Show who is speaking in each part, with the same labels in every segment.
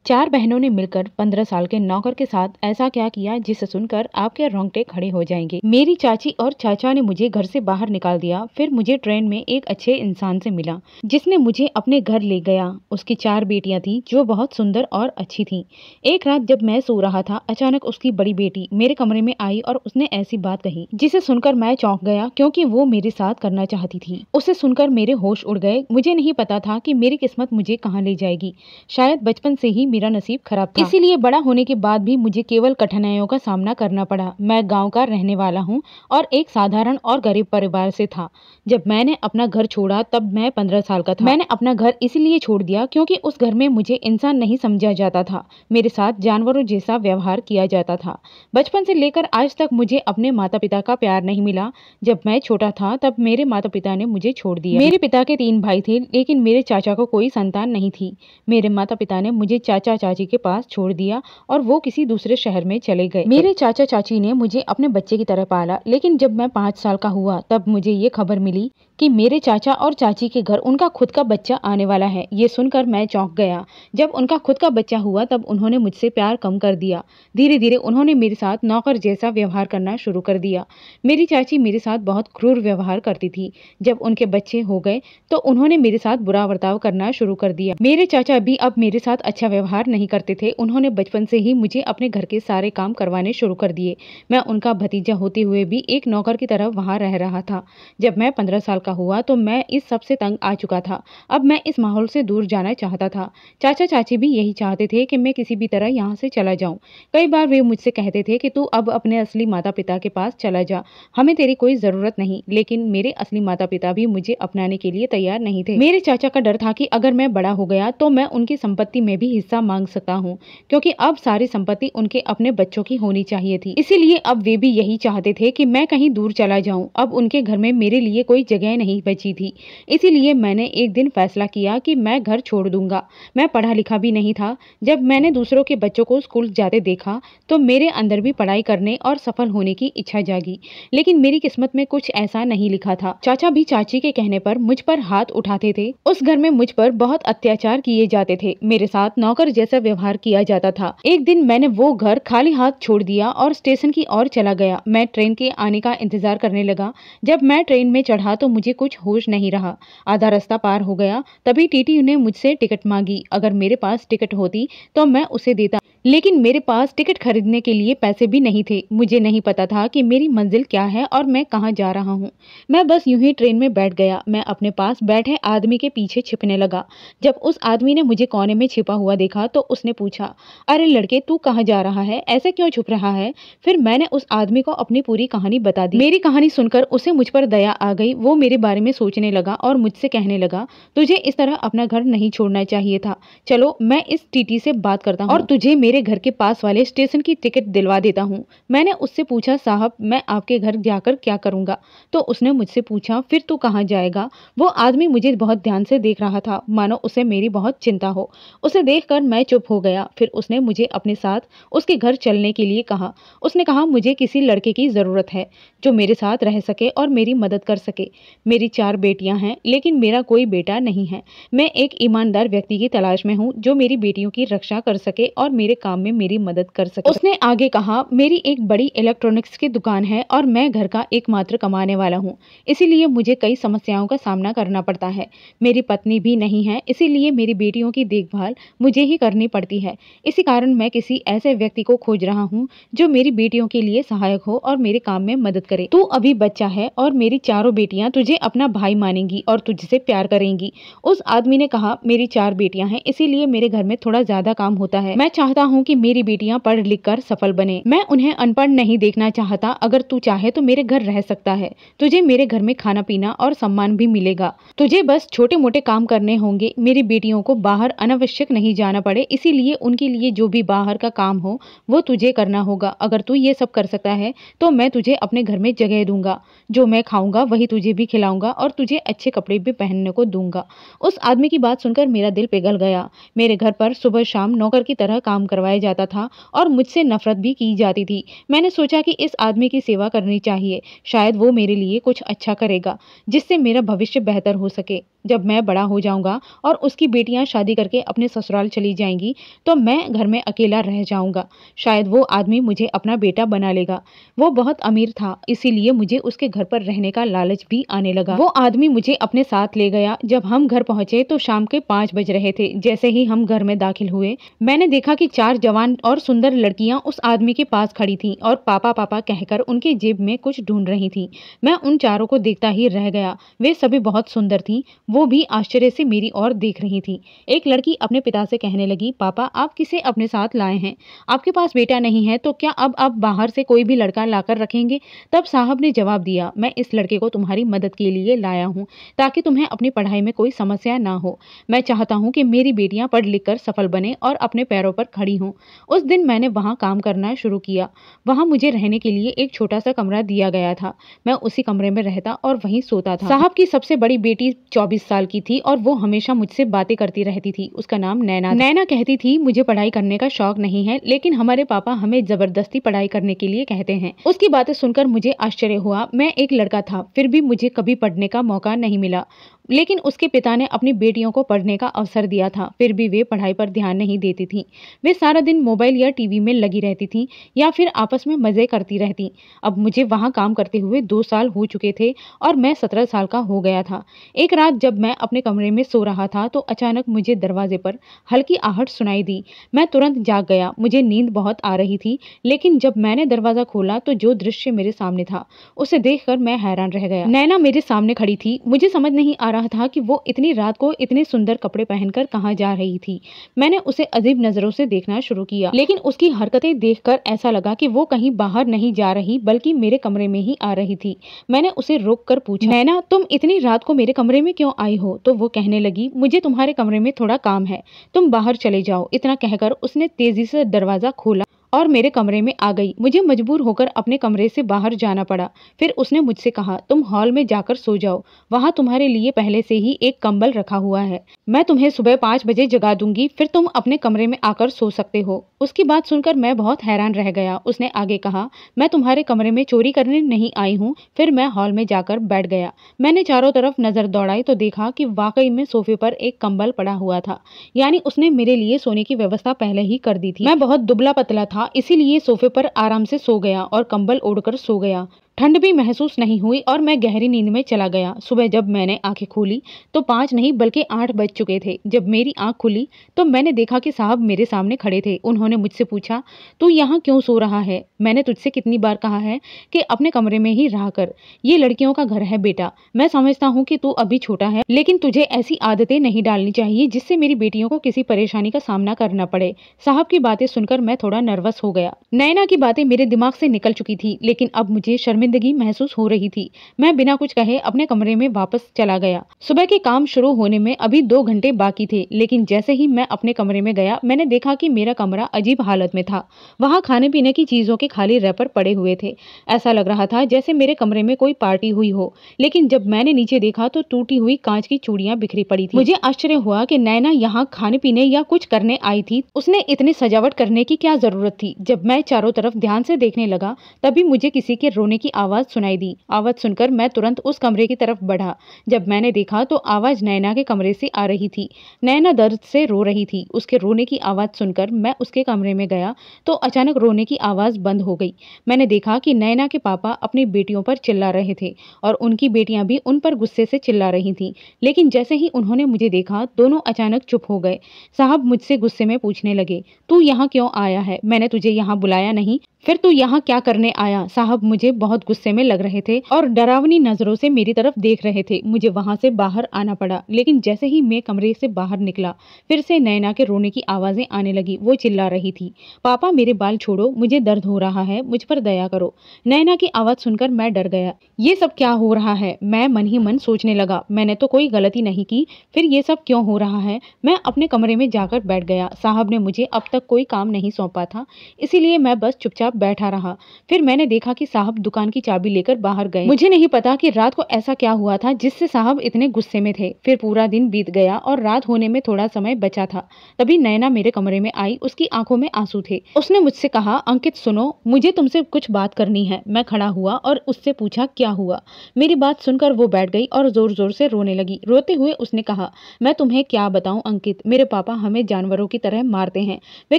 Speaker 1: चार बहनों ने मिलकर 15 साल के नौकर के साथ ऐसा क्या किया जिसे सुनकर आपके रोंगटे खड़े हो जाएंगे। मेरी चाची और चाचा ने मुझे घर से बाहर निकाल दिया। फिर मुझे ट्रेन में एक अच्छे इंसान से मिला जिसने मुझे अपने घर ले गया। उसकी 4 बेटियां थीं जो बहुत सुंदर और अच्छी थीं। एक रात जब मैं सो रहा था, अचानक उसकी बड़ी बेटी मेरे कमरे में आई और उसने ऐसी बात कही जिसे सुनकर मैं चौंक गया, क्योंकि वो मेरे साथ करना चाहती थी। उसे सुनकर मेरे होश उड़ गए। मुझे नहीं पता था कि मेरी किस्मत मुझे कहाँ ले जाएगी। शायद बचपन से ही मेरा नसीब खराब था, इसीलिए बड़ा होने के बाद भी मुझे केवल कठिनाइयों का सामना करना पड़ा। मैं गांव का रहने वाला हूं और एक साधारण और गरीब परिवार से था। जब मैंने अपना घर छोड़ा तब मैं 15 साल का था। मैंने अपना घर इसलिए छोड़ दिया क्योंकि उस घर में मुझे इंसान नहीं समझा जाता था। मेरे साथ जानवरों जैसा व्यवहार किया जाता था। बचपन से लेकर आज तक मुझे अपने माता पिता का प्यार नहीं मिला। जब मैं छोटा था तब मेरे माता पिता ने मुझे छोड़ दिया। मेरे पिता के 3 भाई थे, लेकिन मेरे चाचा को कोई संतान नहीं थी। मेरे माता पिता ने मुझे चाचा चाची के पास छोड़ दिया और वो किसी दूसरे शहर में चले गए। मेरे चाचा चाची ने मुझे अपने बच्चे की तरह पाला, लेकिन जब मैं 5 साल का हुआ तब मुझे ये खबर मिली कि मेरे चाचा और चाची के घर उनका खुद का बच्चा आने वाला है। ये सुनकर मैं चौंक गया। जब उनका खुद का बच्चा हुआ तब उन्होंने मुझसे प्यार कम कर दिया। धीरे धीरे उन्होंने मेरे साथ नौकर जैसा व्यवहार करना शुरू कर दिया। मेरी चाची मेरे साथ बहुत क्रूर व्यवहार करती थी। जब उनके बच्चे हो गए तो उन्होंने मेरे साथ बुरा बर्ताव करना शुरू कर दिया। मेरे चाचा भी अब मेरे साथ अच्छा व्यवहार नहीं करते थे। उन्होंने बचपन से ही मुझे अपने घर के सारे काम करवाने शुरू कर दिए। मैं उनका भतीजा होते हुए भी एक नौकर की तरह वहां रह रहा था। जब मैं 15 साल का हुआ तो मैं इस सब से तंग आ चुका था। अब मैं इस माहौल से दूर जाना चाहता था। चाचा चाची भी यही चाहते थे कि मैं किसी भी तरह यहाँ से चला जाऊं। कई बार वे मुझसे कहते थे कि तू अब अपने असली माता पिता के पास चला जा, हमें तेरी कोई जरूरत नहीं। लेकिन मेरे असली माता पिता भी मुझे अपनाने के लिए तैयार नहीं थे। मेरे चाचा का डर था कि अगर मैं बड़ा हो गया तो मैं उनकी संपत्ति में भी हिस्सा मांग सकता हूँ, क्योंकि अब सारी संपत्ति उनके अपने बच्चों की होनी चाहिए थी। इसीलिए अब वे भी यही चाहते थे कि मैं कहीं दूर चला जाऊं। अब उनके घर में मेरे लिए कोई जगह नहीं बची थी। इसीलिए मैंने एक दिन फैसला किया कि मैं घर छोड़ दूंगा। मैं पढ़ा लिखा भी नहीं था। जब मैंने दूसरों के बच्चों को स्कूल जाते देखा तो मेरे अंदर भी पढ़ाई करने और सफल होने की इच्छा जागी, लेकिन मेरी किस्मत में कुछ ऐसा नहीं लिखा था। चाचा भी चाची के कहने पर मुझ पर हाथ उठाते थे। उस घर में मुझ पर बहुत अत्याचार किए जाते थे। मेरे साथ नौकर जैसा व्यवहार किया जाता था। एक दिन मैंने वो घर खाली हाथ छोड़ दिया और स्टेशन की ओर चला गया। मैं ट्रेन के आने का इंतजार करने लगा। जब मैं ट्रेन में चढ़ा तो मुझे कुछ होश नहीं रहा। आधा रास्ता पार हो गया तभी टीटी ने मुझसे टिकट मांगी। अगर मेरे पास टिकट होती तो मैं उसे देता, लेकिन मेरे पास टिकट खरीदने के लिए पैसे भी नहीं थे। मुझे नहीं पता था कि मेरी मंजिल क्या है और मैं कहाँ जा रहा हूँ। मैं बस यूं ही ट्रेन में बैठ गया। मैं अपने पास बैठे आदमी के पीछे छिपने लगा। जब उस आदमी ने मुझे कोने में छिपा हुआ देखा तो उसने पूछा, अरे लड़के, तू कहाँ जा रहा है, ऐसे क्यों छुप रहा है? फिर मैंने उस आदमी को अपनी पूरी कहानी बता दी। मेरी कहानी सुनकर उसे मुझ पर दया आ गई। वो मेरे बारे में सोचने लगा और मुझसे कहने लगा, तुझे इस तरह अपना घर नहीं छोड़ना चाहिए था। चलो मैं इस टीटी से बात करता हूँ और तुझे मेरे घर के पास वाले स्टेशन की टिकट दिलवा देता हूँ। मैंने उससे पूछा, साहब मैं आपके घर जाकर क्या करूँगा? तो उसने मुझसे पूछा, फिर तू कहाँ जाएगा? वो आदमी मुझे बहुत ध्यान से देख रहा था, मानो उसे मेरी बहुत चिंता हो। उसे देखकर मैं चुप हो गया। फिर उसने मुझे अपने साथ उसके घर चलने के लिए कहा। उसने कहा, मुझे किसी लड़के की जरूरत है जो मेरे साथ रह सके और मेरी मदद कर सके। मेरी 4 बेटियां हैं, लेकिन मेरा कोई बेटा नहीं है। मैं एक ईमानदार व्यक्ति की तलाश में हूँ जो मेरी बेटियों की रक्षा कर सके और मेरे काम में मेरी मदद कर सके। उसने आगे कहा, मेरी एक बड़ी इलेक्ट्रॉनिक्स की दुकान है और मैं घर का एकमात्र कमाने वाला हूँ, इसीलिए मुझे कई समस्याओं का सामना करना पड़ता है। मेरी पत्नी भी नहीं है, इसीलिए मेरी बेटियों की देखभाल मुझे ही करनी पड़ती है। इसी कारण मैं किसी ऐसे व्यक्ति को खोज रहा हूँ जो मेरी बेटियों के लिए सहायक हो और मेरे काम में मदद करे। तू अभी बच्चा है और मेरी चारों बेटियां तुझे अपना भाई मानेंगी और तुझसे प्यार करेंगी। उस आदमी ने कहा, मेरी 4 बेटियां हैं, इसीलिए मेरे घर में थोड़ा ज्यादा काम होता है। मैं चाहता हूँ कि मेरी बेटियां पढ़ लिख कर सफल बने। मैं उन्हें अनपढ़ नहीं देखना चाहता। अगर तू चाहे तो मेरे घर रह सकता है। तुझे मेरे घर में खाना पीना और सम्मान भी मिलेगा। तुझे बस छोटे मोटे काम करने होंगे। मेरी बेटियों को बाहर अनावश्यक नहीं जाना पड़े, इसीलिए उनके लिए जो भी बाहर का काम हो वो तुझे करना होगा। अगर तू ये सब कर सकता है तो मैं तुझे अपने घर में जगह दूंगा। जो मैं खाऊंगा वही तुझे भी खिलाऊंगा और तुझे अच्छे कपड़े भी पहनने को दूंगा। उस आदमी की बात सुनकर मेरा दिल पिघल गया। मेरे घर पर सुबह शाम नौकर की तरह काम करवाया जाता था और मुझसे नफरत भी की जाती थी। मैंने सोचा कि इस आदमी की सेवा करनी चाहिए, शायद वो मेरे लिए कुछ अच्छा करेगा जिससे मेरा भविष्य बेहतर हो सके। जब मैं बड़ा हो जाऊंगा और उसकी बेटियां शादी करके अपने ससुराल चली जाएंगी तो मैं घर में अकेला रह जाऊंगा। शायद वो आदमी मुझे अपना बेटा बना लेगा। वो बहुत अमीर था, इसीलिए मुझे उसके घर पर रहने का लालच भी आने लगा। वो आदमी मुझे अपने साथ ले गया। जब हम घर पहुंचे तो शाम के 5 बज रहे थे। जैसे ही हम घर में दाखिल हुए, मैंने देखा कि 4 जवान और सुंदर लड़कियां उस आदमी के पास खड़ी थीं और पापा पापा कहकर उनके जेब में कुछ ढूंढ रही थीं। मैं उन चारों को देखता ही रह गया। वे सभी बहुत सुंदर थीं। वो भी आश्चर्य से मेरी ओर देख रही थीं। एक लड़की अपने पिता से कहने लगी, पापा आप किसे अपने साथ लाए हैं? आपके पास बेटा नहीं है तो क्या अब आप बाहर से कोई भी लड़का लाकर रखेंगे? तब साहब ने जवाब दिया, मैं इस लड़के को तुम्हारी मदद के लिए लाया हूँ ताकि तुम्हें अपनी पढ़ाई में कोई समस्या ना हो। मैं चाहता हूँ कि मेरी बेटियां पढ़ लिख कर सफल बने और अपने पैरों पर खड़ी हों। उस दिन मैंने वहाँ काम करना शुरू किया। वहाँ मुझे रहने के लिए एक छोटा सा कमरा दिया गया था। मैं उसी कमरे में रहता और वहीं सोता था। साहब की सबसे बड़ी बेटी 24 साल की थी और वो हमेशा मुझसे बातें करती रहती थी। उसका नाम नैना था। नैना कहती थी, मुझे पढ़ाई करने का शौक नहीं है, लेकिन हमारे पापा हमें जबरदस्ती पढ़ाई करने के लिए कहते हैं। उसकी बातें सुनकर मुझे आश्चर्य हुआ। मैं एक लड़का था, फिर भी मुझे कभी पढ़ने का मौका नहीं मिला, लेकिन उसके पिता ने अपनी बेटियों को पढ़ने का अवसर दिया था। फिर भी वे पढ़ाई पर ध्यान नहीं देती थीं। वे सारा दिन मोबाइल या टीवी में लगी रहती थीं या फिर आपस में मजे करती रहती। अब मुझे वहाँ काम करते हुए 2 साल हो चुके थे और मैं 17 साल का हो गया था। एक रात जब मैं अपने कमरे में सो रहा था तो अचानक मुझे दरवाजे पर हल्की आहट सुनाई दी। मैं तुरंत जाग गया। मुझे नींद बहुत आ रही थी, लेकिन जब मैंने दरवाजा खोला तो जो दृश्य मेरे सामने था उसे देखकर मैं हैरान रह गया। नैना मेरे सामने खड़ी थी। मुझे समझ नहीं आ रहा था कि वो इतनी रात को इतने सुंदर कपड़े पहनकर कहाँ जा रही थी। मैंने उसे अजीब नजरों से देखना शुरू किया, लेकिन उसकी हरकतें देखकर ऐसा लगा कि वो कहीं बाहर नहीं जा रही बल्कि मेरे कमरे में ही आ रही थी। मैंने उसे रोककर पूछा, नैना तुम इतनी रात को मेरे कमरे में क्यों आई हो? तो वो कहने लगी, मुझे तुम्हारे कमरे में थोड़ा काम है, तुम बाहर चले जाओ। इतना कहकर उसने तेजी से दरवाजा खोला और मेरे कमरे में आ गई। मुझे मजबूर होकर अपने कमरे से बाहर जाना पड़ा। फिर उसने मुझसे कहा, तुम हॉल में जाकर सो जाओ, वहां तुम्हारे लिए पहले से ही एक कंबल रखा हुआ है। मैं तुम्हें सुबह 5 बजे जगा दूंगी, फिर तुम अपने कमरे में आकर सो सकते हो। उसकी बात सुनकर मैं बहुत हैरान रह गया। उसने आगे कहा, मैं तुम्हारे कमरे में चोरी करने नहीं आई हूँ। फिर मैं हॉल में जाकर बैठ गया। मैंने चारों तरफ नजर दौड़ाई तो देखा कि वाकई में सोफे पर एक कंबल पड़ा हुआ था, यानी उसने मेरे लिए सोने की व्यवस्था पहले ही कर दी थी। मैं बहुत दुबला पतला था, इसीलिए सोफे पर आराम से सो गया और कंबल ओढ़कर सो गया। ठंड भी महसूस नहीं हुई और मैं गहरी नींद में चला गया। सुबह जब मैंने आंखें खोली तो 5 नहीं बल्कि 8 बज चुके थे। जब मेरी आंख खुली तो मैंने देखा कि साहब मेरे सामने खड़े थे। उन्होंने मुझसे पूछा, तू यहाँ क्यों सो रहा है? मैंने तुझसे कितनी बार कहा है कि अपने कमरे में ही रहा कर, ये लड़कियों का घर है बेटा। मैं समझता हूँ कि तू अभी छोटा है, लेकिन तुझे ऐसी आदतें नहीं डालनी चाहिए जिससे मेरी बेटियों को किसी परेशानी का सामना करना पड़े। साहब की बातें सुनकर मैं थोड़ा नर्वस हो गया। नैना की बातें मेरे दिमाग से निकल चुकी थी, लेकिन अब मुझे शर्मिंदगी महसूस हो रही थी। मैं बिना कुछ कहे अपने कमरे में वापस चला गया। सुबह के काम शुरू होने में अभी 2 घंटे बाकी थे, लेकिन जैसे ही मैं अपने कमरे में गया मैंने देखा कि मेरा कमरा अजीब हालत में था। वहां खाने पीने की चीजों के खाली रैपर पड़े हुए थे। ऐसा लग रहा था जैसे मेरे कमरे में कोई पार्टी हुई हो, लेकिन जब मैंने नीचे देखा तो टूटी हुई कांच की चूड़ियां बिखरी पड़ी थी। मुझे आश्चर्य हुआ कि नैना यहाँ खाने पीने या कुछ करने आई थी। उसने इतनी सजावट करने की क्या जरूरत थी? जब मैं चारों तरफ ध्यान से देखने लगा तभी मुझे किसी के रोने की आवाज सुनाई दी। आवाज सुनकर मैं तुरंत उस कमरे की तरफ बढ़ा। जब मैंने देखा तो आवाज नैना के कमरे से आ रही थी। नैना दर्द से रो रही थी। उसके रोने की आवाज सुनकर मैं उसके कमरे में गया तो अचानक रोने की आवाज बंद हो गई। मैंने देखा कि नैना के पापा अपनी बेटियों पर चिल्ला रहे थे और उनकी बेटियां भी उन पर गुस्से से चिल्ला रही थीं। लेकिन जैसे ही उन्होंने मुझे देखा दोनों अचानक चुप हो गए। साहब मुझसे गुस्से में पूछने लगे, तू यहाँ क्यों आया है? मैंने तुझे यहाँ बुलाया नहीं, फिर तू यहाँ क्या करने आया? साहब मुझे बहुत गुस्से में लग रहे थे और डरावनी नजरों से मेरी तरफ देख रहे थे। मुझे वहां से बाहर आना पड़ा, लेकिन जैसे ही मैं कमरे से बाहर निकला फिर से नैना के रोने की आवाजें आने लगी। वो चिल्ला रही थी, पापा मेरे बाल छोड़ो, मुझे दर्द हो रहा है, मुझ पर दया करो। नैना की आवाज सुनकर मैं डर गया। ये सब क्या हो रहा है? मैं मन ही मन सोचने लगा, मैंने तो कोई गलती नहीं की, फिर ये सब क्यों हो रहा है? मैं अपने कमरे में जाकर बैठ गया। साहब ने मुझे अब तक कोई काम नहीं सौंपा था, इसीलिए मैं बस चुपचाप तक बैठा रहा। फिर मैंने देखा कि साहब दुकान की चाबी लेकर बाहर गए। मुझे नहीं पता कि रात को ऐसा क्या हुआ था जिससे साहब इतने गुस्से में थे। फिर पूरा दिन बीत गया और रात होने में थोड़ा समय बचा था। तभी नैना मेरे कमरे में आई। उसकी आंखों में आंसू थे। उसने मुझसे कहा, अंकित सुनो, मुझे तुमसे कुछ बात करनी है। मैं खड़ा हुआ और उससे पूछा, क्या हुआ? मेरी बात सुनकर वो बैठ गई और जोर जोर से रोने लगी। रोते हुए उसने कहा, मैं तुम्हें क्या बताऊं अंकित, मेरे पापा हमें जानवरों की तरह मारते हैं। वे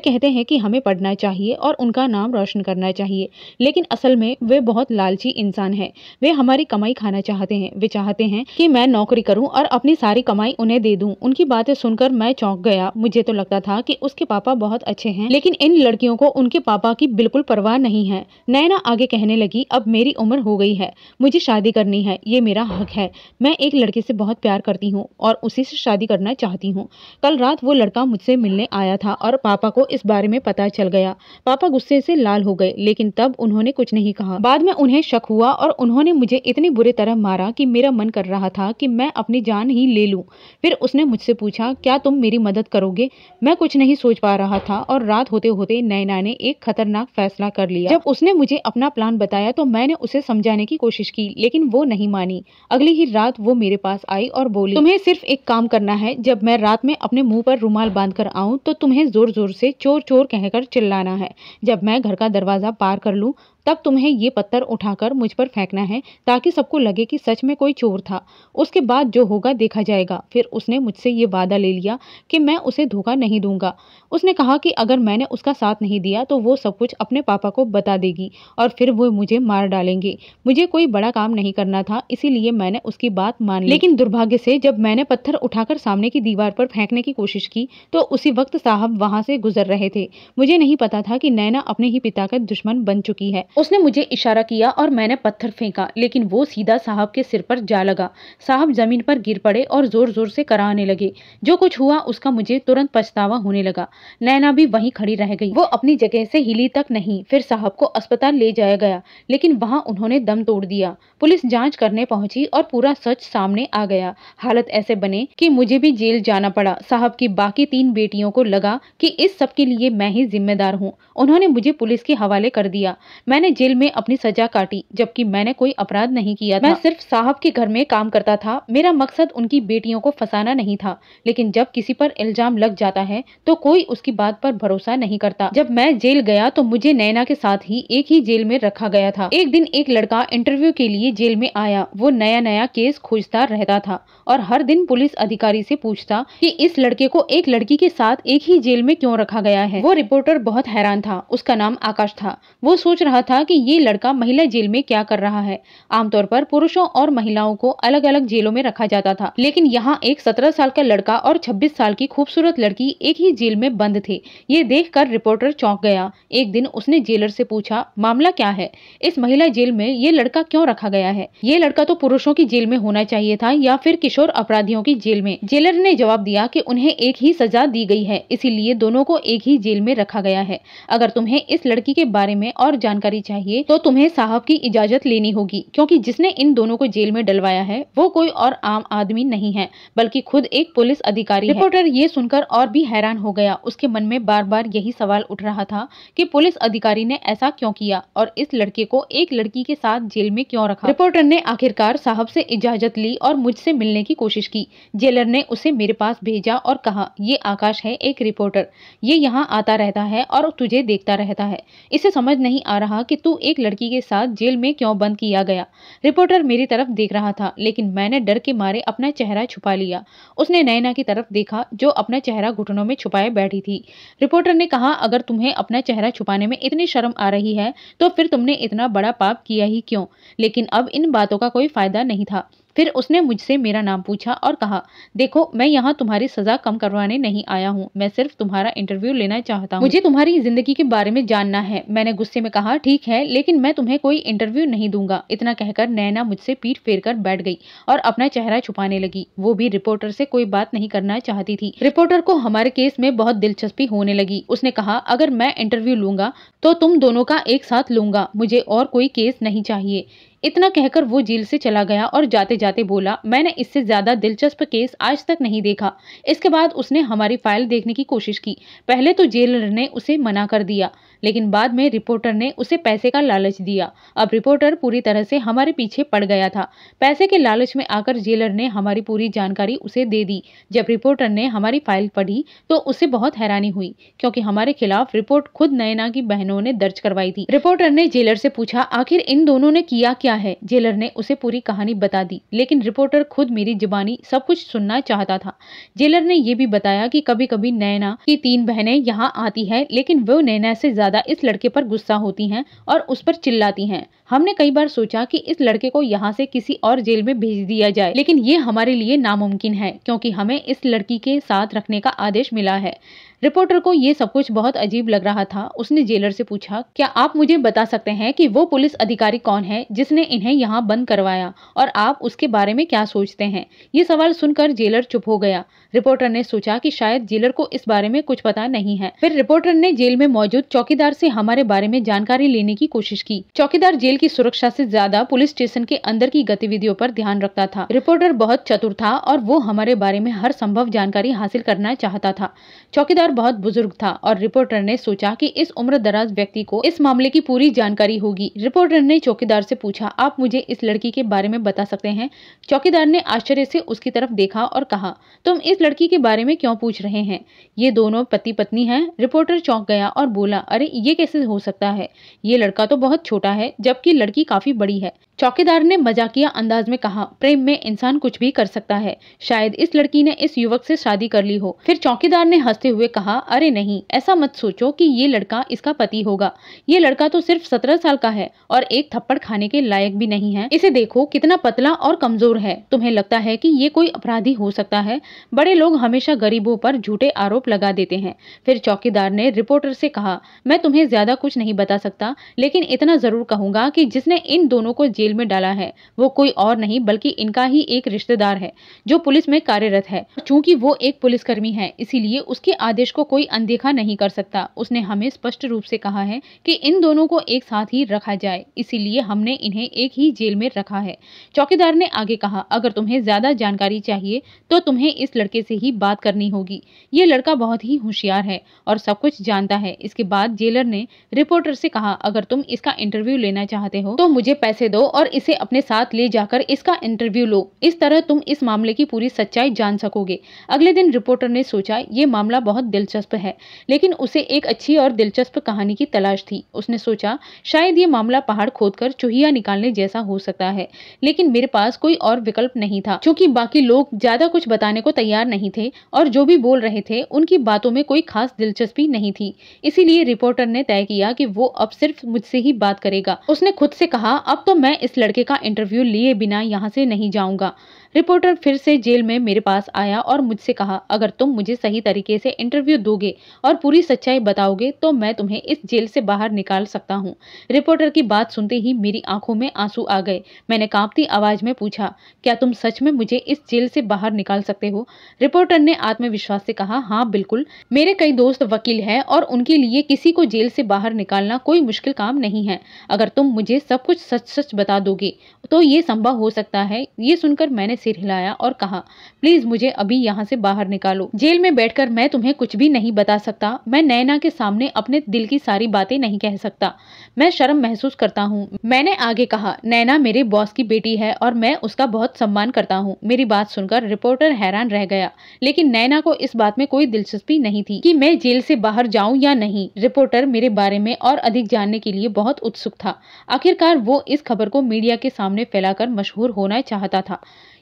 Speaker 1: कहते हैं कि हमें पढ़ना चाहिए और उनका नाम रोशन करना चाहिए, लेकिन असल में वे बहुत लालची इंसान हैं। वे हमारी कमाई खाना चाहते हैं। वे चाहते हैं कि मैं नौकरी करूं और अपनी सारी कमाई उन्हें दे दूं। उनकी बातें सुनकर मैं चौंक गया। मुझे तो लगता था कि उसके पापा बहुत अच्छे हैं, लेकिन इन लड़कियों को उनके पापा की बिल्कुल परवाह नहीं है। नैना आगे कहने लगी, अब मेरी उम्र हो गई है, मुझे शादी करनी है, ये मेरा हक है। मैं एक लड़के से बहुत प्यार करती हूँ और उसी से शादी करना चाहती हूँ। कल रात वो लड़का मुझसे मिलने आया था और पापा को इस बारे में पता चल गया। पापा गुस्से से लाल हो गए, लेकिन तब उन्होंने कुछ नहीं कहा। बाद में उन्हें शक हुआ और उन्होंने मुझे इतनी बुरी तरह मारा कि मेरा मन कर रहा था कि मैं अपनी जान ही ले लूं। फिर उसने मुझसे पूछा, क्या तुम मेरी मदद करोगे? मैं कुछ नहीं सोच पा रहा था और रात होते होते नैना ने एक खतरनाक फैसला कर लिया। जब उसने मुझे अपना प्लान बताया तो मैंने उसे समझाने की कोशिश की, लेकिन वो नहीं मानी। अगली ही रात वो मेरे पास आई और बोली, तुम्हें सिर्फ एक काम करना है, जब मैं रात में अपने मुंह पर रुमाल बांधकर आऊं तो तुम्हें जोर जोर से चोर चोर कहकर चिल्लाना है। जब मैं घर का दरवाजा पार कर लूं तब तुम्हें ये पत्थर उठाकर मुझ पर फेंकना है, ताकि सबको लगे कि सच में कोई चोर था। उसके बाद जो होगा देखा जाएगा। फिर उसने मुझसे ये वादा ले लिया कि मैं उसे धोखा नहीं दूंगा। उसने कहा कि अगर मैंने उसका साथ नहीं दिया तो वो सब कुछ अपने पापा को बता देगी और फिर वो मुझे मार डालेंगे। मुझे कोई बड़ा काम नहीं करना था, इसीलिए मैंने उसकी बात मान ली। लेकिन दुर्भाग्य से जब मैंने पत्थर उठाकर सामने की दीवार पर फेंकने की कोशिश की तो उसी वक्त साहब वहां से गुजर रहे थे। मुझे नहीं पता था कि नैना अपने ही पिता का दुश्मन बन चुकी है। उसने मुझे इशारा किया और मैंने पत्थर फेंका, लेकिन वो सीधा साहब के सिर पर जा लगा। साहब जमीन पर गिर पड़े और जोर जोर से कराहने लगे। जो कुछ हुआ उसका मुझे तुरंत पछतावा होने लगा। नैना भी वहीं खड़ी रह गई, वो अपनी जगह से हिली तक नहीं। फिर साहब को अस्पताल ले जाया गया, लेकिन वहां उन्होंने दम तोड़ दिया। पुलिस जांच करने पहुंची और पूरा सच सामने आ गया। हालत ऐसे बने कि मुझे भी जेल जाना पड़ा। साहब की बाकी 3 बेटियों को लगा कि इस सब के लिए मैं ही जिम्मेदार हूँ। उन्होंने मुझे पुलिस के हवाले कर दिया। मैंने जेल में अपनी सजा काटी, जबकि मैंने कोई अपराध नहीं किया था। मैं सिर्फ साहब के घर में काम करता था। मेरा मकसद उनकी बेटियों को फंसाना नहीं था, लेकिन जब किसी पर इल्जाम लग जाता है तो कोई उसकी बात पर भरोसा नहीं करता। जब मैं जेल गया तो मुझे नैना के साथ ही एक ही जेल में रखा गया था। एक दिन एक लड़का इंटरव्यू के लिए जेल में आया। वो नया नया केस खोजता रहता था और हर दिन पुलिस अधिकारी से पूछता कि इस लड़के को एक लड़की के साथ एक ही जेल में क्यों रखा गया है। वो रिपोर्टर बहुत हैरान था। उसका नाम आकाश था। वो सोच रहा था कि ये लड़का महिला जेल में क्या कर रहा है। आमतौर पर पुरुषों और महिलाओं को अलग अलग जेलों में रखा जाता था, लेकिन यहाँ एक 17 साल का लड़का और 26 साल की खूबसूरत लड़की एक ही जेल में बंद थे। ये देखकर रिपोर्टर चौंक गया। एक दिन उसने जेलर से पूछा, मामला क्या है? इस महिला जेल में ये लड़का क्यों रखा गया है? ये लड़का तो पुरुषों की जेल में होना चाहिए था या फिर किशोर अपराधियों की जेल में। जेलर ने जवाब दिया कि उन्हें एक ही सजा दी गई है, इसीलिए दोनों को एक ही जेल में रखा गया है। अगर तुम्हें इस लड़की के बारे में और जानकारी चाहिए तो तुम्हें साहब की इजाजत लेनी होगी, क्योंकि जिसने इन दोनों को जेल में डलवाया है वो कोई और आम आदमी नहीं है, बल्कि खुद एक पुलिस अधिकारी है। रिपोर्टर ये सुनकर और भी हैरान हो गया। उसके मन में बार बार यही सवाल उठ रहा था कि पुलिस अधिकारी ने ऐसा क्यों किया और इस लड़के को एक लड़की के साथ जेल में क्यों रखा। रिपोर्टर ने आखिरकार साहब से इजाजत ली और मुझसे मिलने की कोशिश की। जेलर ने उसे मेरे पास भेजा और कहा, ये आकाश है, एक रिपोर्टर। ये यहाँ आता रहता है और तुझे देखता रहता है। इसे समझ नहीं आ रहा कि तू एक लड़की के साथ जेल में क्यों बंद किया गया। रिपोर्टर मेरी तरफ देख रहा था, लेकिन मैंने डर के मारे अपना चेहरा छुपा लिया। उसने नैना की तरफ देखा जो अपना चेहरा घुटनों में छुपाए बैठी थी। रिपोर्टर ने कहा, अगर तुम्हें अपना चेहरा छुपाने में इतनी शर्म आ रही है तो फिर तुमने इतना बड़ा पाप किया ही क्यों? लेकिन अब इन बातों का कोई फायदा नहीं था। फिर उसने मुझसे मेरा नाम पूछा और कहा, देखो मैं यहाँ तुम्हारी सजा कम करवाने नहीं आया हूँ, मैं सिर्फ तुम्हारा इंटरव्यू लेना चाहता हूँ। मुझे तुम्हारी जिंदगी के बारे में जानना है। मैंने गुस्से में कहा, ठीक है, लेकिन मैं तुम्हें कोई इंटरव्यू नहीं दूंगा। इतना कहकर नैना मुझसे पीठ फेर कर बैठ गई और अपना चेहरा छुपाने लगी। वो भी रिपोर्टर से कोई बात नहीं करना चाहती थी। रिपोर्टर को हमारे केस में बहुत दिलचस्पी होने लगी। उसने कहा, अगर मैं इंटरव्यू लूंगा तो तुम दोनों का एक साथ लूंगा, मुझे और कोई केस नहीं चाहिए। इतना कहकर वो जेल से चला गया और जाते जाते बोला, मैंने इससे ज्यादा दिलचस्प केस आज तक नहीं देखा। इसके बाद उसने हमारी फाइल देखने की कोशिश की। पहले तो जेलर ने उसे मना कर दिया, लेकिन बाद में रिपोर्टर ने उसे पैसे का लालच दिया। अब रिपोर्टर पूरी तरह से हमारे पीछे पड़ गया था। पैसे के लालच में आकर जेलर ने हमारी पूरी जानकारी उसे दे दी। जब रिपोर्टर ने हमारी फाइल पढ़ी तो उसे बहुत हैरानी हुई, क्योंकि हमारे खिलाफ रिपोर्ट खुद नैना की बहनों ने दर्ज करवाई थी। रिपोर्टर ने जेलर से पूछा, आखिर इन दोनों ने किया क्या है? जेलर ने उसे पूरी कहानी बता दी, लेकिन रिपोर्टर खुद मेरी जुबानी सब कुछ सुनना चाहता था। जेलर ने यह भी बताया कि कभी कभी नैना की 3 बहनें यहाँ आती है, लेकिन वो नैना से ज्यादा इस लड़के पर गुस्सा होती हैं और उस पर चिल्लाती हैं। हमने कई बार सोचा कि इस लड़के को यहाँ से किसी और जेल में भेज दिया जाए, लेकिन ये हमारे लिए नामुमकिन है, क्योंकि हमें इस लड़की के साथ रखने का आदेश मिला है। रिपोर्टर को ये सब कुछ बहुत अजीब लग रहा था। उसने जेलर से पूछा, क्या आप मुझे बता सकते हैं कि वो पुलिस अधिकारी कौन है जिसने इन्हें यहाँ बंद करवाया, और आप उसके बारे में क्या सोचते हैं? ये सवाल सुनकर जेलर चुप हो गया। रिपोर्टर ने सोचा कि शायद जेलर को इस बारे में कुछ पता नहीं है। फिर रिपोर्टर ने जेल में मौजूद चौकीदार से हमारे बारे में जानकारी लेने की कोशिश की। चौकीदार जेल की सुरक्षा से ज्यादा पुलिस स्टेशन के अंदर की गतिविधियों पर ध्यान रखता था। रिपोर्टर बहुत चतुर था और वो हमारे बारे में हर संभव जानकारी हासिल करना चाहता था। चौकीदार बहुत बुजुर्ग था और रिपोर्टर ने सोचा कि इस उम्र दराज व्यक्ति को इस मामले की पूरी जानकारी होगी। रिपोर्टर ने चौकीदार से पूछा, आप मुझे इस लड़की के बारे में बता सकते हैं? चौकीदार ने आश्चर्य से उसकी तरफ देखा और कहा, तुम इस लड़की के बारे में क्यों पूछ रहे हैं? ये दोनों पति पत्नी हैं। रिपोर्टर चौंक गया और बोला, अरे ये कैसे हो सकता है? ये लड़का तो बहुत छोटा है, जबकि लड़की काफी बड़ी है। चौकीदार ने मजाकिया अंदाज में कहा, प्रेम में इंसान कुछ भी कर सकता है। शायद इस लड़की ने इस युवक से शादी कर ली हो। फिर चौकीदार ने हंसते हुए कहा, अरे नहीं, ऐसा मत सोचो कि ये लड़का इसका पति होगा। ये लड़का तो सिर्फ 17 साल का है और एक थप्पड़ खाने के लायक भी नहीं है। इसे देखो कितना पतला और कमजोर है। तुम्हें लगता है कि ये कोई अपराधी हो सकता है? बड़े लोग हमेशा गरीबों पर झूठे आरोप लगा देते हैं। फिर चौकीदार ने रिपोर्टर से कहा, मैं तुम्हें ज्यादा कुछ नहीं बता सकता, लेकिन इतना जरूर कहूंगा कि जिसने इन दोनों को जेल में डाला है वो कोई और नहीं बल्कि इनका ही एक रिश्तेदार है जो पुलिस में कार्यरत है। चूंकि वो एक पुलिसकर्मी है, इसीलिए उसके आदेश को कोई अनदेखा नहीं कर सकता। उसने हमें स्पष्ट रूप से कहा है कि इन दोनों को एक साथ ही रखा जाए, इसीलिए हमने इन्हें एक ही जेल में रखा है। चौकीदार ने आगे कहा, अगर तुम्हें ज्यादा जानकारी चाहिए तो तुम्हें इस लड़के से ही बात करनी होगी। ये लड़का बहुत ही होशियार है और सब कुछ जानता है। इसके बाद जेलर ने रिपोर्टर से कहा, अगर तुम इसका इंटरव्यू लेना चाहते हो तो मुझे पैसे दो और इसे अपने साथ ले जाकर इसका इंटरव्यू लो। इस तरह तुम इस मामले की पूरी सच्चाई जान सकोगे। अगले दिन रिपोर्टर ने सोचा ये मामला बहुत दिलचस्प है, लेकिन उसे एक अच्छी और दिलचस्प कहानी की तलाश थी। उसने सोचा शायद ये मामला पहाड़ खोदकर चूहिया निकालने जैसा हो सकता है, लेकिन मेरे पास कोई और विकल्प नहीं था। क्योंकि बाकी लोग ज्यादा कुछ बताने को तैयार नहीं थे और जो भी बोल रहे थे उनकी बातों में कोई खास दिलचस्पी नहीं थी, इसीलिए रिपोर्टर ने तय किया कि वो अब सिर्फ मुझसे ही बात करेगा। उसने खुद से कहा, अब तो मैं इस लड़के का इंटरव्यू लिए बिना यहाँ से नहीं जाऊंगा। रिपोर्टर फिर से जेल में मेरे पास आया और मुझसे कहा, अगर तुम मुझे सही तरीके से इंटरव्यू दोगे और पूरी सच्चाई बताओगे तो मैं तुम्हें इस जेल से बाहर निकाल सकता हूँ। रिपोर्टर की बात सुनते ही मेरी आंखों में आंसू आ गए। मैंने कांपती आवाज में पूछा, क्या तुम सच में मुझे इस जेल से बाहर निकाल सकते हो? रिपोर्टर ने आत्मविश्वास से कहा, हाँ बिल्कुल, मेरे कई दोस्त वकील हैं और उनके लिए किसी को जेल से बाहर निकालना कोई मुश्किल काम नहीं है। अगर तुम मुझे सब कुछ सच सच बता दोगे तो ये संभव हो सकता है। ये सुनकर मैंने सिर हिलाया और कहा, प्लीज मुझे अभी यहाँ से बाहर निकालो। जेल में बैठकर मैं तुम्हें कुछ भी नहीं बता सकता। मैं नैना के सामने अपने दिल की सारी बातें नहीं कह सकता। मैं शर्म महसूस करता हूँ। मैंने आगे कहा, नैना मेरे बॉस की बेटी है और मैं उसका बहुत सम्मान करता हूँ। मेरी बात सुनकर रिपोर्टर हैरान रह गया, लेकिन नैना को इस बात में कोई दिलचस्पी नहीं थी कि मैं जेल से बाहर जाऊं या नहीं। रिपोर्टर मेरे बारे में और अधिक जानने के लिए बहुत उत्सुक था। आखिरकार वो इस खबर को मीडिया के सामने फैलाकर मशहूर होना चाहता था।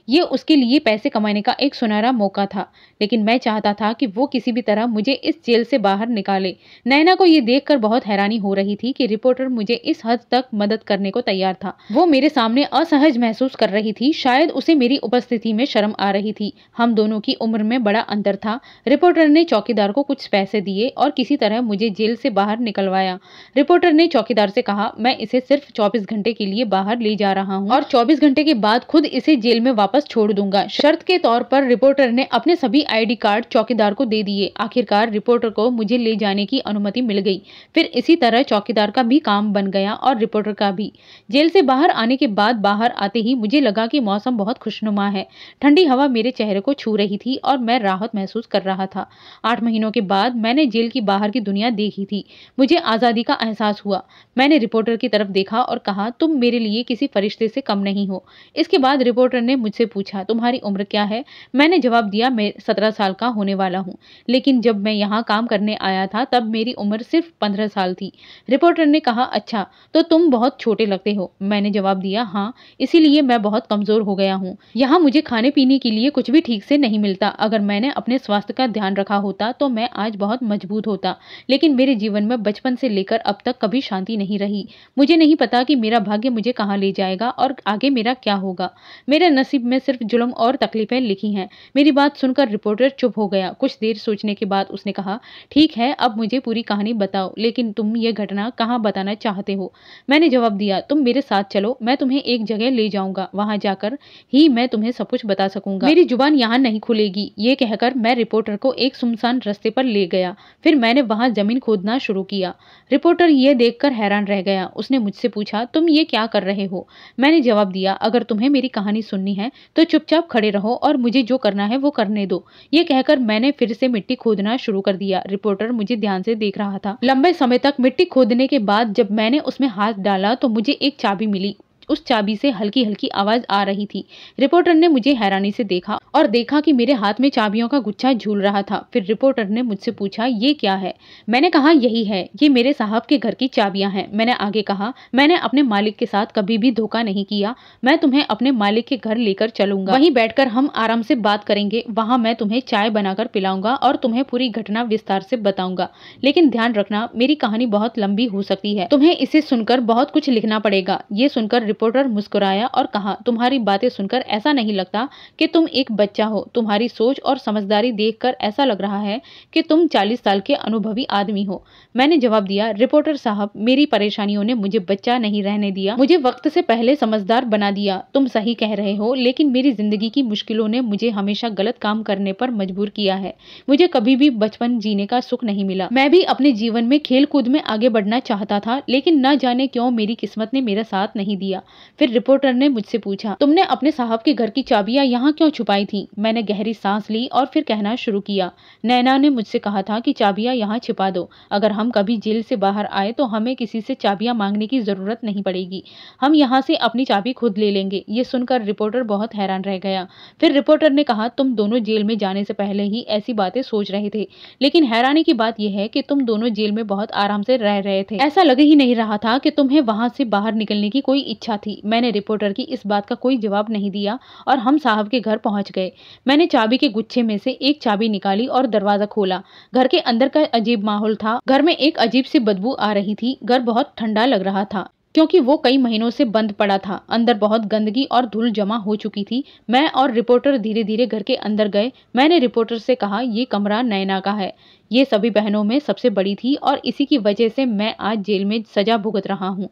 Speaker 1: ये उसके लिए पैसे कमाने का एक सुनहरा मौका था, लेकिन मैं चाहता था कि वो किसी भी तरह मुझे इस जेल से बाहर निकाले। नैना को ये देखकर बहुत हैरानी हो रही थी कि रिपोर्टर मुझे इस हद तक मदद करने को तैयार था। वो मेरे सामने असहज महसूस कर रही थी। शायद उसे मेरी उपस्थिति में शर्म आ रही थी। हम दोनों की उम्र में बड़ा अंतर था। रिपोर्टर ने चौकीदार को कुछ पैसे दिए और किसी तरह मुझे जेल से बाहर निकलवाया। रिपोर्टर ने चौकीदार से कहा, मैं इसे सिर्फ 24 घंटे के लिए बाहर ले जा रहा हूँ और 24 घंटे के बाद खुद इसे जेल में वापस वापस छोड़ दूंगा। शर्त के तौर पर रिपोर्टर ने अपने सभी ID कार्ड चौकीदार को दे दिए। आखिरकार रिपोर्टर को मुझे ले जाने की अनुमति मिल गई। फिर इसी तरह चौकीदार का भी काम बन गया और रिपोर्टर का भी। जेल से बाहर आने के बाद बाहर आते ही मुझे लगा कि मौसम बहुत खुशनुमा है। ठंडी हवा मेरे चेहरे को छू रही थी और मैं राहत महसूस कर रहा था। 8 महीनों के बाद मैंने जेल की बाहर की दुनिया देखी थी। मुझे आज़ादी का एहसास हुआ। मैंने रिपोर्टर की तरफ देखा और कहा, तुम मेरे लिए किसी फरिश्ते से कम नहीं हो। इसके बाद रिपोर्टर ने मुझसे पूछा, तुम्हारी उम्र क्या है? मैंने जवाब दिया, मैं 17 साल का होने वाला हूँ, लेकिन जब मैं यहाँ काम करने आया था तब मेरी उम्र सिर्फ 15 साल थी। रिपोर्टर ने कहा, अच्छा, तो तुम बहुत छोटे लगते हो। मैंने जवाब दिया, हाँ, इसीलिए मैं बहुत कमजोर हो गया हूँ। यहाँ मुझे खाने पीने के लिए कुछ भी ठीक से नहीं मिलता। अगर मैंने अपने स्वास्थ्य का ध्यान रखा होता तो मैं आज बहुत मजबूत होता, लेकिन मेरे जीवन में बचपन से लेकर अब तक कभी शांति नहीं रही। मुझे नहीं पता कि मेरा भाग्य मुझे कहाँ ले जाएगा और आगे मेरा क्या होगा। मेरे नसीब में सिर्फ जुल्म और तकलीफें लिखी हैं। मेरी बात सुनकर रिपोर्टर चुप हो गया। कुछ देर सोचने के बाद उसने कहा, ठीक है, अब मुझे पूरी कहानी बताओ, लेकिन तुम ये घटना कहाँ बताना चाहते हो? मैंने जवाब दिया, तुम मेरे साथ चलो, मैं तुम्हें एक जगह ले जाऊंगा, वहां जाकर ही मैं तुम्हें सब कुछ बता सकूंगा। मेरी जुबान यहाँ नहीं खुलेगी। ये कहकर मैं रिपोर्टर को एक सुनसान रास्ते पर ले गया। फिर मैंने वहां जमीन खोदना शुरू किया। रिपोर्टर ये देखकर हैरान रह गया। उसने मुझसे पूछा, तुम ये क्या कर रहे हो? मैंने जवाब दिया, अगर तुम्हें मेरी कहानी सुननी है तो चुपचाप खड़े रहो और मुझे जो करना है वो करने दो। ये कहकर मैंने फिर से मिट्टी खोदना शुरू कर दिया। रिपोर्टर मुझे ध्यान से देख रहा था। लंबे समय तक मिट्टी खोदने के बाद जब मैंने उसमें हाथ डाला तो मुझे एक चाबी मिली। उस चाबी से हल्की हल्की आवाज आ रही थी। रिपोर्टर ने मुझे हैरानी से देखा और देखा कि मेरे हाथ में चाबियों का गुच्छा झूल रहा था। फिर रिपोर्टर ने मुझसे पूछा, ये क्या है? मैंने कहा, यही है, ये मेरे साहब के घर की चाबियां हैं। मैंने आगे कहा, मैंने अपने मालिक के साथ कभी भी धोखा नहीं किया। मैं तुम्हें अपने मालिक के घर लेकर चलूंगा। वहीं बैठकर हम आराम से बात करेंगे। वहां मैं तुम्हें चाय बनाकर पिलाऊंगा और तुम्हें पूरी घटना विस्तार से बताऊंगा। लेकिन ध्यान रखना, मेरी कहानी बहुत लंबी हो सकती है। तुम्हें इसे सुनकर बहुत कुछ लिखना पड़ेगा। ये सुनकर रिपोर्टर मुस्कुराया और कहा, तुम्हारी बातें सुनकर ऐसा नहीं लगता कि तुम एक बच्चा हो। तुम्हारी सोच और समझदारी देखकर ऐसा लग रहा है कि तुम 40 साल के अनुभवी आदमी हो। मैंने जवाब दिया, रिपोर्टर साहब, मेरी परेशानियों ने मुझे बच्चा नहीं रहने दिया, मुझे वक्त से पहले समझदार बना दिया। तुम सही कह रहे हो, लेकिन मेरी जिंदगी की मुश्किलों ने मुझे हमेशा गलत काम करने पर मजबूर किया है। मुझे कभी भी बचपन जीने का सुख नहीं मिला। मैं भी अपने जीवन में खेल कूद में आगे बढ़ना चाहता था, लेकिन न जाने क्यों मेरी किस्मत ने मेरा साथ नहीं दिया। फिर रिपोर्टर ने मुझसे पूछा, तुमने अपने साहब के घर की चाबियां यहाँ क्यों छुपाई थी? मैंने गहरी सांस ली और फिर कहना शुरू किया, नैना ने मुझसे कहा था कि चाबियां यहाँ छिपा दो। अगर हम कभी जेल से बाहर आए तो हमें किसी से चाबियां मांगने की जरूरत नहीं पड़ेगी। हम यहाँ से अपनी चाबी खुद ले लेंगे। ये सुनकर रिपोर्टर बहुत हैरान रह गया। फिर रिपोर्टर ने कहा, तुम दोनों जेल में जाने से पहले ही ऐसी बातें सोच रहे थे, लेकिन हैरानी की बात यह है कि तुम दोनों जेल में बहुत आराम से रह रहे थे। ऐसा लग ही नहीं रहा था कि तुम्हें वहां से बाहर निकलने की कोई इच्छा थी। मैंने रिपोर्टर की इस बात का कोई जवाब नहीं दिया और हम साहब के घर पहुंच गए। मैंने चाबी के गुच्छे में से एक चाबी निकाली और दरवाजा खोला। घर के अंदर का अजीब माहौल था। घर में एक अजीब सी बदबू आ रही थी। घर बहुत ठंडा लग रहा था क्योंकि वो कई महीनों से बंद पड़ा था। अंदर बहुत गंदगी और धूल जमा हो चुकी थी। मैं और रिपोर्टर धीरे धीरे घर के अंदर गए। मैंने रिपोर्टर से कहा, ये कमरा नैना का है। ये सभी बहनों में सबसे बड़ी थी और इसी की वजह से मैं आज जेल में सजा भुगत रहा हूँ।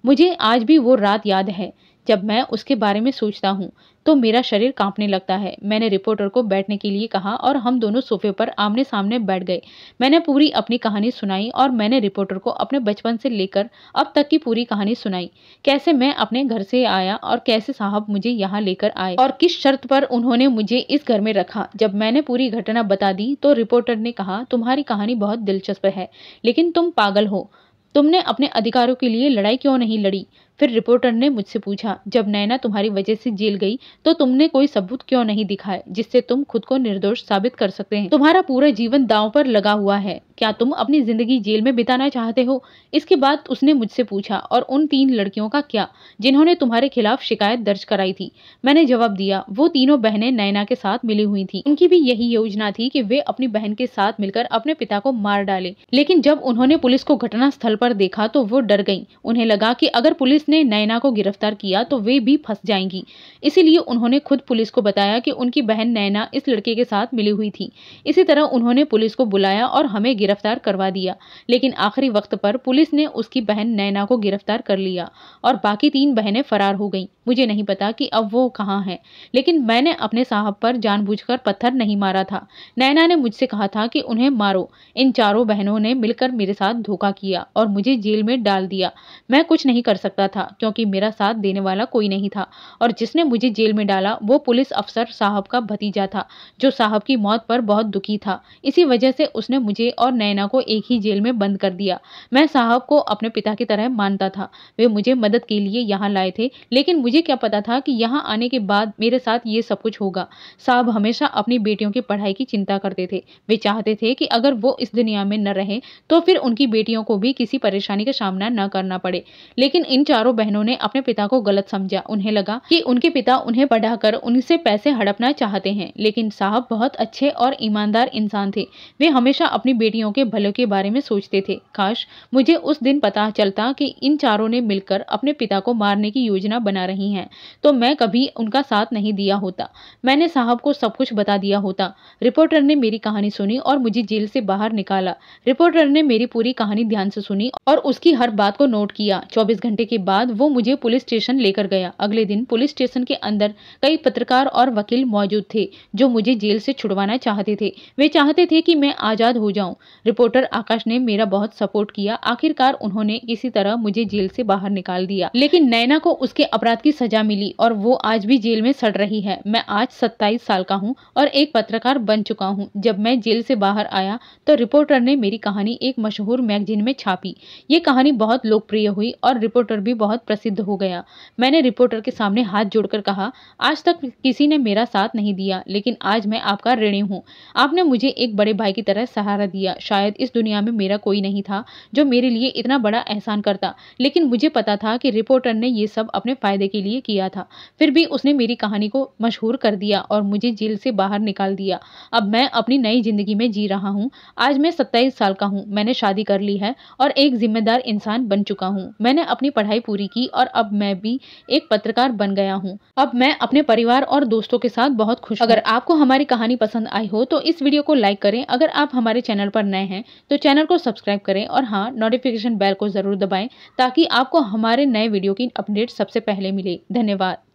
Speaker 1: मुझे आज भी वो रात याद है। जब मैं उसके बारे में सोचता हूँ तो मेरा शरीर कांपने लगता है। मैंने रिपोर्टर को बैठने के लिए कहा और हम दोनों सोफे पर आमने सामने बैठ गए। मैंने पूरी अपनी कहानी सुनाई और मैंने रिपोर्टर को अपने बचपन से लेकर अब तक की पूरी कहानी सुनाई। कैसे मैं अपने घर से आया और कैसे साहब मुझे यहाँ लेकर आए और किस शर्त पर उन्होंने मुझे इस घर में रखा। जब मैंने पूरी घटना बता दी तो रिपोर्टर ने कहा, तुम्हारी कहानी बहुत दिलचस्प है, लेकिन तुम पागल हो। तुमने अपने अधिकारों के लिए लड़ाई क्यों नहीं लड़ी? फिर रिपोर्टर ने मुझसे पूछा, जब नैना तुम्हारी वजह से जेल गई तो तुमने कोई सबूत क्यों नहीं दिखाए जिससे तुम खुद को निर्दोष साबित कर सकते हैं? तुम्हारा पूरा जीवन दांव पर लगा हुआ है। क्या तुम अपनी जिंदगी जेल में बिताना चाहते हो? इसके बाद उसने मुझसे पूछा, और उन 3 लड़कियों का क्या जिन्होंने तुम्हारे खिलाफ शिकायत दर्ज कराई थी? मैंने जवाब दिया, वो तीनों बहनें नैना के साथ मिली हुई थी। उनकी भी यही योजना थी कि वे अपनी बहन के साथ मिलकर अपने पिता को मार डालें। लेकिन जब उन्होंने पुलिस को घटना स्थल पर देखा तो वो डर गईं। उन्हें लगा कि अगर पुलिस ने नैना को गिरफ्तार किया तो वे भी फंस जाएंगी। इसीलिए उन्होंने खुद पुलिस को बताया कि उनकी बहन नैना इस लड़के के साथ मिली हुई थी। इसी तरह उन्होंने पुलिस को बुलाया और हमें गिरफ्तार करवा दिया। लेकिन आखिरी वक्त पर पुलिस ने उसकी बहन नैना को गिरफ्तार कर लिया और बाकी 3 बहनें फरार हो गईं। मुझे नहीं पता कि अब वो कहाँ है, लेकिन मैंने अपने साहब पर जानबूझकर पत्थर नहीं मारा था। नैना ने मुझसे कहा था कि उन्हें मारो। इन चारों बहनों ने मिलकर मेरे साथ धोखा किया और मुझे जेल में डाल दिया। मैं कुछ नहीं कर सकता था क्योंकि मेरा साथ देने वाला कोई नहीं था, और जिसने मुझे जेल में डाला वो पुलिस अफसर साहब का भतीजा था, जो साहब की मौत पर बहुत दुखी था। इसी वजह से उसने मुझे और नैना को एक ही जेल में बंद कर दिया। मैं साहब को अपने पिता की तरह मानता था। वे मुझे मदद के लिए यहाँ लाए थे, लेकिन मुझे क्या पता था कि यहाँ आने के बाद मेरे साथ ये सब कुछ होगा। साहब हमेशा अपनी बेटियों की पढ़ाई की चिंता करते थे। वे चाहते थे कि अगर वो इस दुनिया में न रहे तो फिर उनकी बेटियों को भी किसी परेशानी का सामना न करना पड़े। लेकिन इन चारों बहनों ने अपने पिता को गलत समझा। उन्हें लगा कि उनके पिता उन्हें पढ़ाकर उनसे पैसे हड़पना चाहते हैं, लेकिन साहब बहुत अच्छे और ईमानदार इंसान थे। वे हमेशा अपनी बेटियों के भले के बारे में सोचते थे। काश मुझे उस दिन पता चलता कि इन चारों ने मिलकर अपने पिता को मारने की योजना बना रही हैं, तो मैं कभी उनका साथ नहीं दिया होता। मैंने साहब को सब कुछ बता दिया होता। रिपोर्टर ने मेरी कहानी सुनी और मुझे जेल से बाहर निकाला। रिपोर्टर ने मेरी पूरी कहानी ध्यान से सुनी और उसकी हर बात को नोट किया। 24 घंटे के बाद वो मुझे पुलिस स्टेशन लेकर गया। अगले दिन पुलिस स्टेशन के अंदर कई पत्रकार और वकील मौजूद थे जो मुझे जेल से छुड़वाना चाहते थे। वे चाहते थे कि मैं आजाद हो जाऊं। रिपोर्टर आकाश ने मेरा बहुत सपोर्ट किया। आखिरकार उन्होंने किसी तरह मुझे जेल से बाहर निकाल दिया। लेकिन नैना को उसके अपराध की सजा मिली और वो आज भी जेल में सड़ रही है। मैं आज 27 साल का हूँ और एक पत्रकार बन चुका हूँ। जब मैं जेल से बाहर आया तो रिपोर्टर ने मेरी कहानी एक मशहूर मैगजीन में छापी। ये कहानी बहुत लोकप्रिय हुई और रिपोर्टर भी बहुत प्रसिद्ध हो गया। मैंने रिपोर्टर के सामने हाथ जोड़कर कहा, आज तक किसी ने मेरा साथ नहीं दिया, लेकिन आज मैं आपका ऋणी हूँ। आपने मुझे एक बड़े भाई की तरह सहारा दिया। शायद इस दुनिया में मेरा कोई नहीं था जो मेरे लिए इतना बड़ा एहसान करता, लेकिन मुझे पता था कि रिपोर्टर ने ये सब अपने फायदे के लिए किया था। फिर भी उसने मेरी कहानी को मशहूर कर दिया और मुझे जेल से बाहर निकाल दिया। अब मैं अपनी नई जिंदगी में जी रहा हूँ। आज मैं 27 साल का हूँ। मैंने शादी कर ली है और एक जिम्मेदार इंसान बन चुका हूँ। मैंने अपनी पढ़ाई पूरी की और अब मैं भी एक पत्रकार बन गया हूँ। अब मैं अपने परिवार और दोस्तों के साथ बहुत खुश हूँ। अगर आपको हमारी कहानी पसंद आई हो तो इस वीडियो को लाइक करें। अगर आप हमारे चैनल पर नए हैं तो चैनल को सब्सक्राइब करें और हाँ, नोटिफिकेशन बेल को जरूर दबाएं ताकि आपको हमारे नए वीडियो की अपडेट सबसे पहले मिले। धन्यवाद।